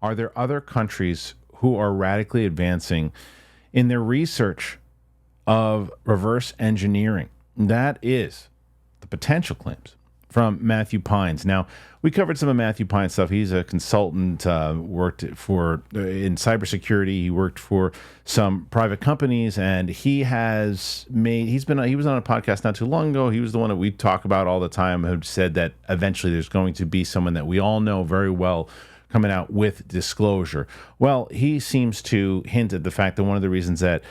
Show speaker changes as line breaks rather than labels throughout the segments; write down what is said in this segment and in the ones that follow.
Are there other countries who are radically advancing in their research of reverse engineering? That is the potential claims from Matthew Pines. Now, we covered some of Matthew Pines' stuff. He's a consultant, worked for in cybersecurity. He worked for some private companies, and he was on a podcast not too long ago. He was the one that we talk about all the time, who said that eventually there's going to be someone that we all know very well coming out with disclosure. Well, he seems to hint at the fact that one of the reasons that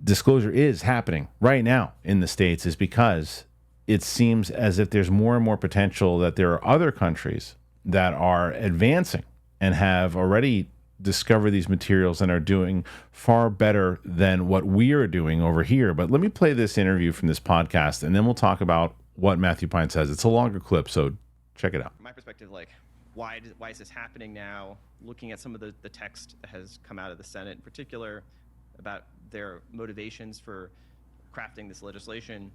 disclosure is happening right now in the States is because it seems as if there's more and more potential that there are other countries that are advancing and have already discovered these materials and are doing far better than what we are doing over here. But let me play this interview from this podcast, and then we'll talk about what Matthew Pine says. It's a longer clip, so check it out.
From my perspective, why is this happening now? Looking at some of the text that has come out of the Senate in particular about their motivations for crafting this legislation,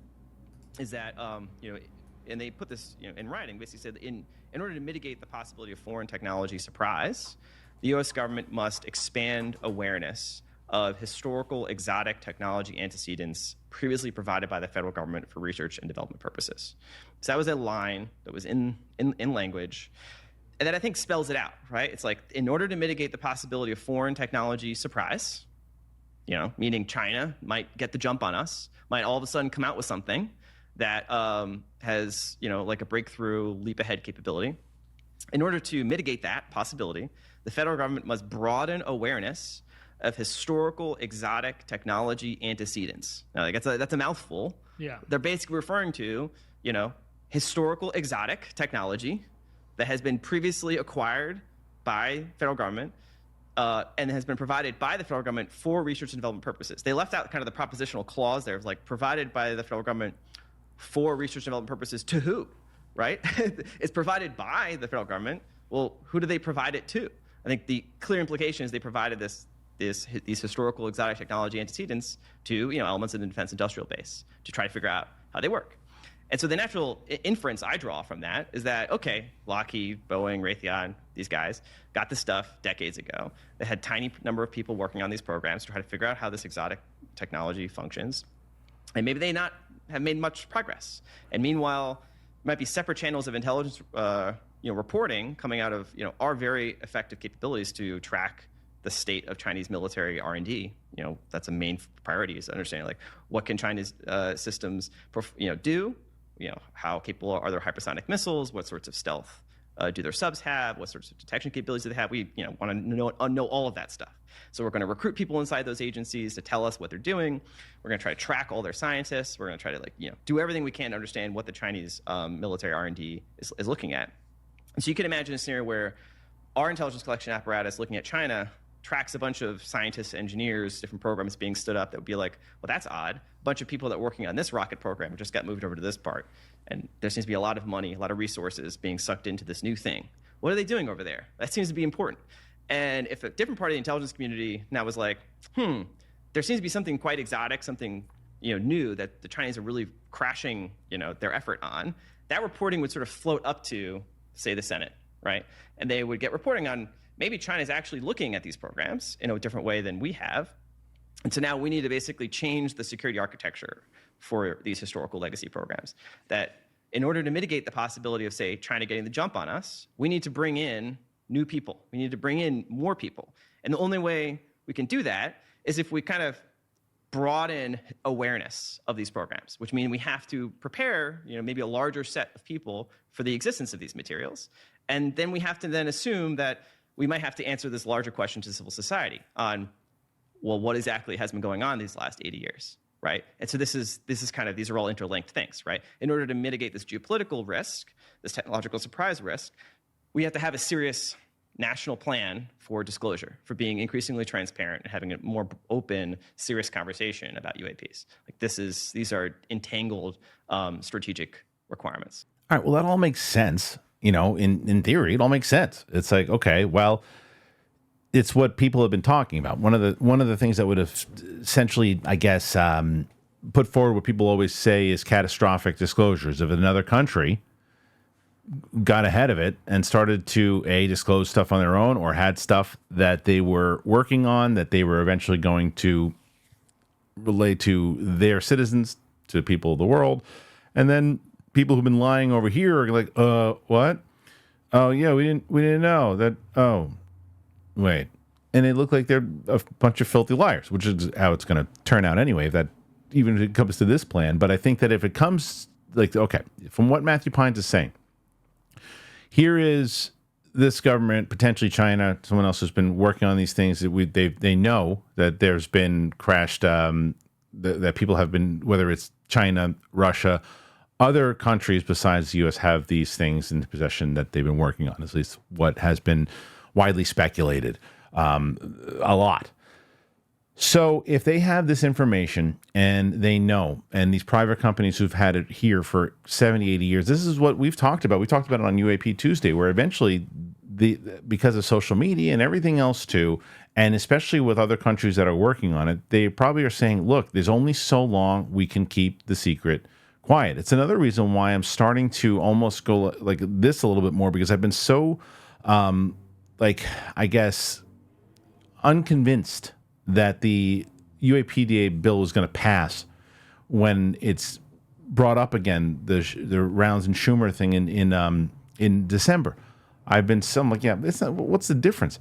is that, and they put this in writing, basically said in order to mitigate the possibility of foreign technology surprise, the U.S. government must expand awareness of historical exotic technology antecedents previously provided by the federal government for research and development purposes. So that was a line that was in language, and that I think spells it out, right? It's like, in order to mitigate the possibility of foreign technology surprise, meaning China might get the jump on us, might all of a sudden come out with something that has, like a breakthrough leap ahead capability. In order to mitigate that possibility, the federal government must broaden awareness of historical exotic technology antecedents. Now, that's a mouthful.
Yeah. They're
basically referring to, historical exotic technology that has been previously acquired by federal government and has been provided by the federal government for research and development purposes. They left out kind of the propositional clause there of provided by the federal government for research and development purposes to who, right? It's provided by the federal government. Well, who do they provide it to? I think the clear implication is they provided these historical exotic technology antecedents to elements of the defense industrial base to try to figure out how they work. And so the natural inference I draw from that is that, okay, Lockheed, Boeing, Raytheon, these guys got this stuff decades ago. They had a tiny number of people working on these programs to try to figure out how this exotic technology functions. And maybe they not have made much progress. And meanwhile, there might be separate channels of intelligence reporting coming out of our very effective capabilities to track the state of Chinese military R&D. That's a main priority, is understanding what can China's systems do. How capable are their hypersonic missiles? What sorts of stealth do their subs have? What sorts of detection capabilities do they have? We want to know all of that stuff. So we're going to recruit people inside those agencies to tell us what they're doing. We're going to try to track all their scientists. We're going to try to do everything we can to understand what the Chinese military R&D is looking at. And so you can imagine a scenario where our intelligence collection apparatus looking at China tracks a bunch of scientists, engineers, different programs being stood up that would be like, well, that's odd. A bunch of people that are working on this rocket program just got moved over to this part. And there seems to be a lot of money, a lot of resources being sucked into this new thing. What are they doing over there? That seems to be important. And if a different part of the intelligence community now was like, there seems to be something quite exotic, something new that the Chinese are really crashing their effort on, that reporting would sort of float up to, say, the Senate, right? And they would get reporting on, maybe China's actually looking at these programs in a different way than we have. And so now we need to basically change the security architecture for these historical legacy programs. That in order to mitigate the possibility of, say, China getting the jump on us, we need to bring in new people. We need to bring in more people. And the only way we can do that is if we kind of broaden awareness of these programs, which means we have to prepare, maybe a larger set of people for the existence of these materials. And then we have to then assume that we might have to answer this larger question to civil society on, well, what exactly has been going on these last 80 years, right? And so this is kind of, these are all interlinked things, right? In order to mitigate this geopolitical risk, this technological surprise risk, we have to have a serious national plan for disclosure, for being increasingly transparent and having a more open, serious conversation about UAPs. These are entangled strategic requirements.
All right, well, that all makes sense. In theory, it all makes sense. It's like, okay, well, it's what people have been talking about. One of the things that would have essentially, I guess, put forward what people always say is catastrophic disclosures of another country got ahead of it and started to disclose stuff on their own, or had stuff that they were working on that they were eventually going to relay to their citizens, to people of the world. And then people who've been lying over here are like, what? Oh yeah, we didn't know that. Oh, wait. And it looked like they're a bunch of filthy liars, which is how it's going to turn out anyway, if that even if it comes to this plan. But I think that if it comes, like, okay, from what Matthew Pines is saying, here is this government, potentially China, someone else who's been working on these things that they know that there's been crashed, that people have been, whether it's China, Russia, other countries besides the U.S. have these things in possession that they've been working on, at least what has been widely speculated a lot. So if they have this information and they know, and these private companies who've had it here for 70, 80 years, this is what we've talked about. We talked about it on UAP Tuesday, where eventually, because of social media and everything else too, and especially with other countries that are working on it, they probably are saying, look, there's only so long we can keep the secret quiet. It's another reason why I'm starting to almost go like this a little bit more, because I've been so, I guess, unconvinced that the UAPDA bill was going to pass when it's brought up again, the Rounds and Schumer thing in December. I've been like, yeah, it's not, what's the difference?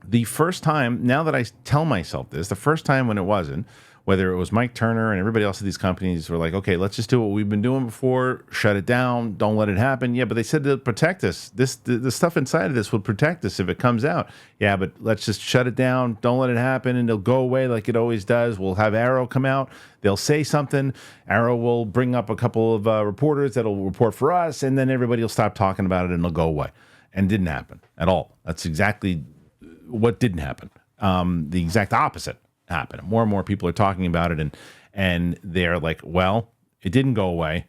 The first time, now that I tell myself this, the first time when it wasn't, whether it was Mike Turner and everybody else at these companies were like, okay, let's just do what we've been doing before, shut it down, don't let it happen. Yeah, but they said to protect us. The stuff inside of this will protect us if it comes out. Yeah, but let's just shut it down, don't let it happen, and it'll go away like it always does. We'll have Arrow come out, they'll say something, Arrow will bring up a couple of reporters that'll report for us, and then everybody will stop talking about it and it'll go away. And it didn't happen at all. That's exactly what didn't happen. The exact opposite happened. More and more people are talking about it, and they're like, well, it didn't go away,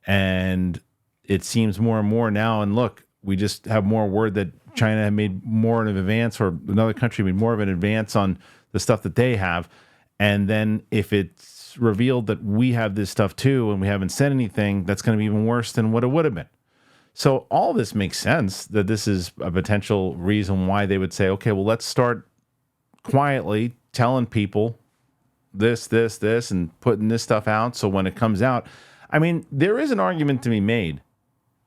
and it seems more and more now. And look, we just have more word that China had made more of an advance, or another country made more of an advance on the stuff that they have. And then if it's revealed that we have this stuff too, and we haven't said anything, that's going to be even worse than what it would have been. So all this makes sense, that this is a potential reason why they would say, okay, well, let's start quietly telling people this, and putting this stuff out. So when it comes out, I mean, there is an argument to be made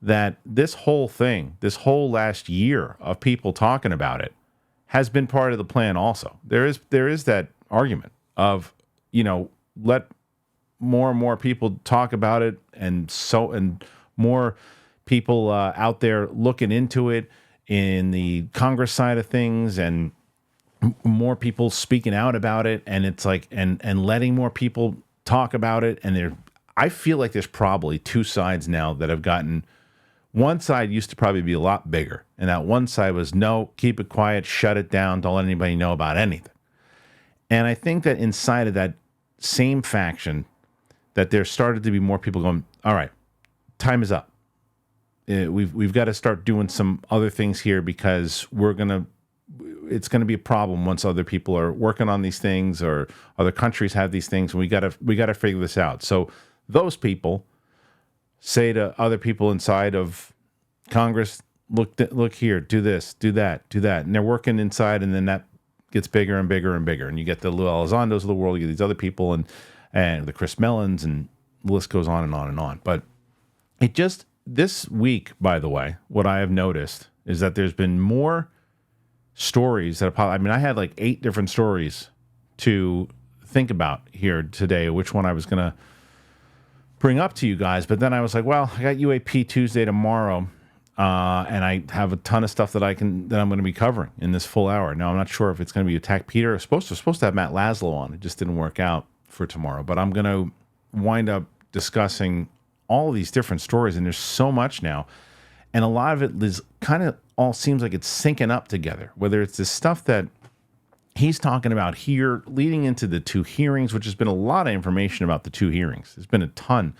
that this whole thing, this whole last year of people talking about it, has been part of the plan also. There is that argument of, let more and more people talk about it, and more people out there looking into it in the Congress side of things, and more people speaking out about it, and it's like, and letting more people talk about it. And I feel like there's probably two sides now that have gotten, one side used to probably be a lot bigger, and that one side was, no, keep it quiet, shut it down, don't let anybody know about anything. And I think that inside of that same faction, that there started to be more people going, all right, time is up. We've got to start doing some other things here, because it's going to be a problem once other people are working on these things, or other countries have these things, and we got to figure this out. So those people say to other people inside of Congress, look here, do this, do that, and they're working inside, and then that gets bigger and bigger and bigger, and you get the Lou Elizondos of the world, you get these other people, and the Chris Mellons, and the list goes on and on and on. But this week, by the way, what I have noticed is that there's been more stories that I had like 8 different stories to think about here today, which one I was going to bring up to you guys. But then I was like, well, I got UAP Tuesday tomorrow, and I have a ton of stuff that I'm going to be covering in this full hour. Now, I'm not sure if it's going to be Attack Peter. We're supposed to have Matt Laszlo on. It just didn't work out for tomorrow. But I'm going to wind up discussing all of these different stories, and there's so much now. And a lot of it is kind of all seems like it's syncing up together, whether it's this stuff that he's talking about here leading into the 2 hearings, which has been a lot of information about the 2 hearings. There's been a ton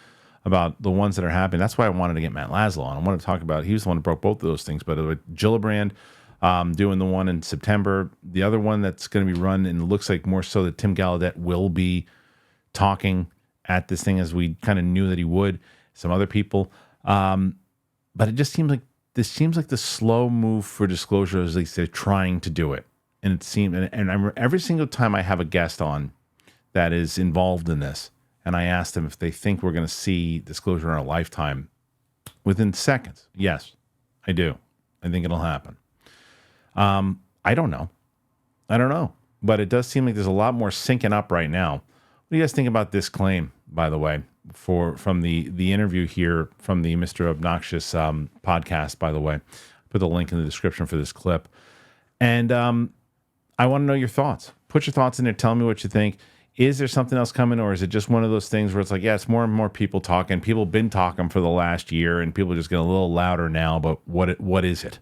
about the ones that are happening. That's why I wanted to get Matt Laszlo on. I wanted to talk about, he was the one who broke both of those things, but Gillibrand doing the one in September, the other one that's going to be run, and it looks like more so that Tim Gallaudet will be talking at this thing, as we kind of knew that he would, some other people. But it just seems like the slow move for disclosure, is at least they're trying to do it. And it seemed, and I remember every single time I have a guest on that is involved in this, and I ask them if they think we're going to see disclosure in our lifetime, within seconds, yes, I do. I think it'll happen. I don't know. But it does seem like there's a lot more syncing up right now. What do you guys think about this claim, by the way, from the interview here from the Mr. Obnoxious podcast, by the way? Put the link in the description for this clip. And I want to know your thoughts. Put your thoughts in there. Tell me what you think. Is there something else coming, or is it just one of those things where it's like, yeah, it's more and more people talking. People have been talking for the last year, and people are just getting a little louder now, but what is it?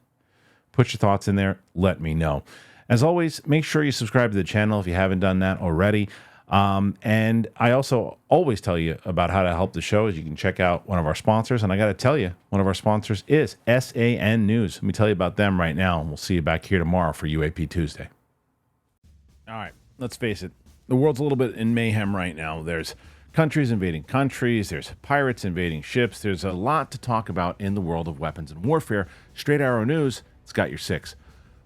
Put your thoughts in there. Let me know. As always, make sure you subscribe to the channel if you haven't done that already. And I also always tell you about how to help the show. As you can check out one of our sponsors. And I got to tell you, one of our sponsors is SAN News. Let me tell you about them right now. And we'll see you back here tomorrow for UAP Tuesday. All right, let's face it. The world's a little bit in mayhem right now. There's countries invading countries. There's pirates invading ships. There's a lot to talk about in the world of weapons and warfare. Straight Arrow News, it's got your six.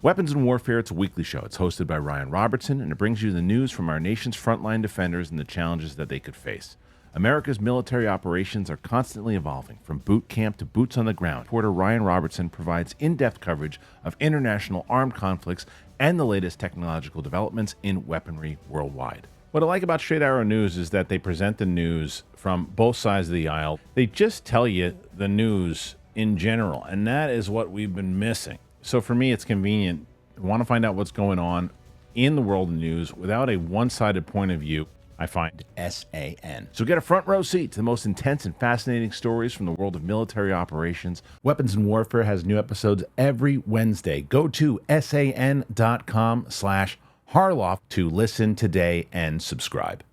Weapons and Warfare, it's a weekly show. It's hosted by Ryan Robertson, and it brings you the news from our nation's frontline defenders and the challenges that they could face. America's military operations are constantly evolving, from boot camp to boots on the ground. Reporter Ryan Robertson provides in-depth coverage of international armed conflicts and the latest technological developments in weaponry worldwide. What I like about Straight Arrow News is that they present the news from both sides of the aisle. They just tell you the news in general, and that is what we've been missing. So for me, it's convenient. I want to find out what's going on in the world of news without a one-sided point of view. I find SAN. So get a front row seat to the most intense and fascinating stories from the world of military operations. Weapons and Warfare has new episodes every Wednesday. Go to san.com/Harloff to listen today and subscribe.